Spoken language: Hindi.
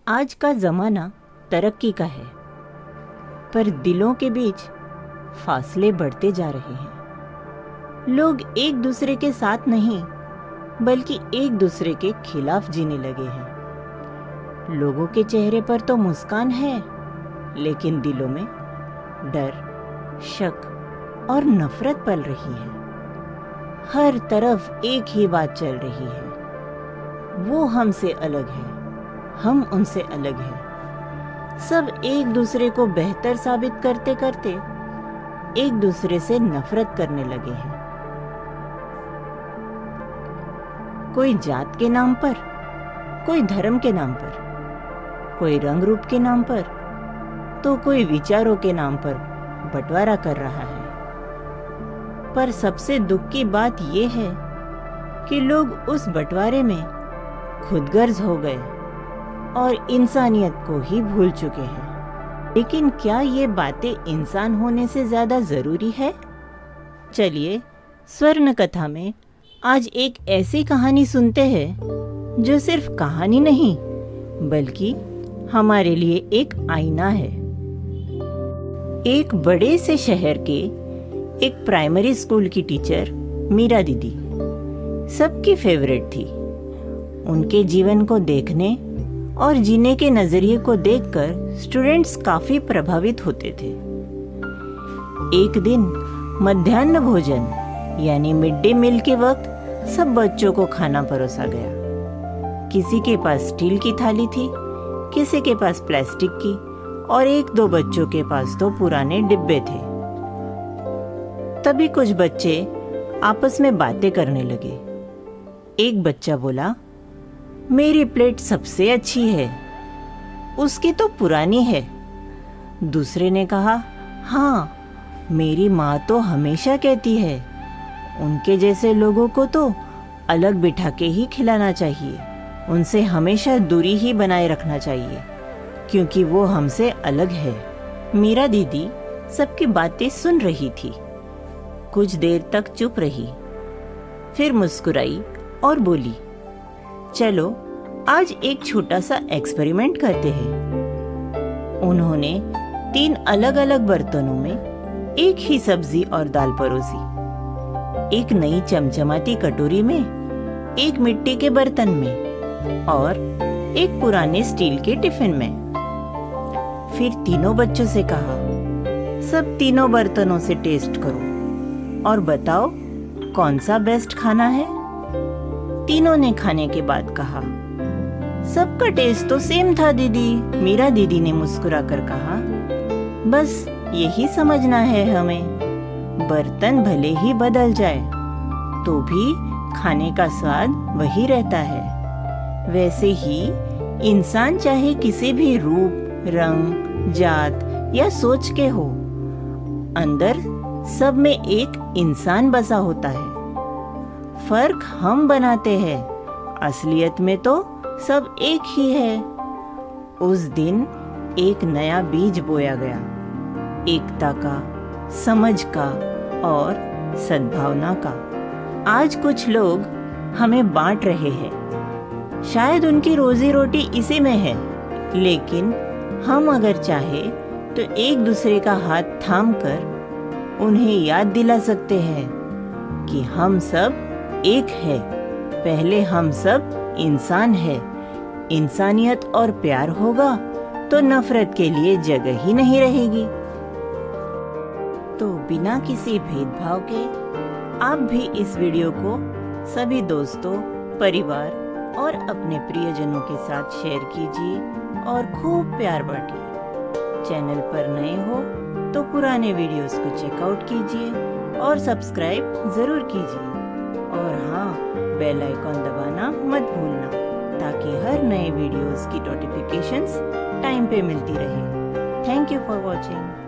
आज का ज़माना तरक्की का है, पर दिलों के बीच फासले बढ़ते जा रहे हैं। लोग एक दूसरे के साथ नहीं, बल्कि एक दूसरे के खिलाफ जीने लगे हैं। लोगों के चेहरे पर तो मुस्कान है, लेकिन दिलों में डर, शक और नफरत पल रही है। हर तरफ एक ही बात चल रही है, वो हमसे अलग है, हम उनसे अलग हैं। सब एक दूसरे को बेहतर साबित करते करते एक दूसरे से नफरत करने लगे हैं। कोई जात के नाम पर, कोई धर्म के नाम पर, कोई रंग रूप के नाम पर, तो कोई विचारों के नाम पर बंटवारा कर रहा है। पर सबसे दुख की बात यह है कि लोग उस बंटवारे में खुदगर्ज हो गए और इंसानियत को ही भूल चुके हैं। लेकिन क्या ये बातें इंसान होने से ज्यादा जरूरी है? चलिए स्वर्ण कथा में आज एक ऐसी कहानी सुनते हैं जो सिर्फ कहानी नहीं, बल्कि हमारे लिए एक आईना है। एक बड़े से शहर के एक प्राइमरी स्कूल की टीचर मीरा दीदी सबकी फेवरेट थी। उनके जीवन को देखने और जीने के नजरिए को देखकर स्टूडेंट्स काफी प्रभावित होते थे। एक दिन मध्याह्न भोजन यानी मिड डे मील के वक्त सब बच्चों को खाना परोसा गया। किसी के पास स्टील की थाली थी, किसी के पास प्लास्टिक की और एक दो बच्चों के पास तो पुराने डिब्बे थे। तभी कुछ बच्चे आपस में बातें करने लगे। एक बच्चा बोला, मेरी प्लेट सबसे अच्छी है, उसकी तो पुरानी है। दूसरे ने कहा, हाँ, मेरी माँ तो हमेशा कहती है उनके जैसे लोगों को तो अलग बिठा के ही खिलाना चाहिए, उनसे हमेशा दूरी ही बनाए रखना चाहिए, क्योंकि वो हमसे अलग है। मीरा दीदी सबकी बातें सुन रही थी। कुछ देर तक चुप रही, फिर मुस्कुराई और बोली, चलो आज एक छोटा सा एक्सपेरिमेंट करते हैं। उन्होंने 3 अलग अलग बर्तनों में एक ही सब्जी और दाल परोसी। एक नई चमचमाती कटोरी में, एक मिट्टी के बर्तन में और एक पुराने स्टील के टिफिन में। फिर तीनों बच्चों से कहा, सब तीनों बर्तनों से टेस्ट करो और बताओ कौन सा बेस्ट खाना है। तीनों ने खाने के बाद कहा, सबका टेस्ट तो सेम था दीदी। मीरा दीदी ने मुस्कुराकर कहा, बस यही समझना है हमें, बर्तन भले ही बदल जाए तो भी खाने का स्वाद वही रहता है। वैसे ही इंसान चाहे किसी भी रूप, रंग, जात या सोच के हो, अंदर सब में एक इंसान बसा होता है। फर्क हम बनाते हैं, असलियत में तो सब एक ही है। उस दिन एक नया बीज बोया गया, एकता का, समझ का और सद्भावना का। आज कुछ लोग हमें बांट रहे हैं, शायद उनकी रोजी रोटी इसी में है, लेकिन हम अगर चाहे तो एक दूसरे का हाथ थाम कर उन्हें याद दिला सकते हैं कि हम सब एक है। पहले हम सब इंसान है। इंसानियत और प्यार होगा तो नफरत के लिए जगह ही नहीं रहेगी। तो बिना किसी भेदभाव के आप भी इस वीडियो को सभी दोस्तों, परिवार और अपने प्रियजनों के साथ शेयर कीजिए और खूब प्यार बांटिए। चैनल पर नए हो तो पुराने वीडियोस को चेकआउट कीजिए और सब्सक्राइब जरूर कीजिए। और हाँ, बेल आइकॉन दबाना मत भूलना, ताकि हर नए वीडियोस की नोटिफिकेशंस टाइम पे मिलती रहे। Thank you for watching.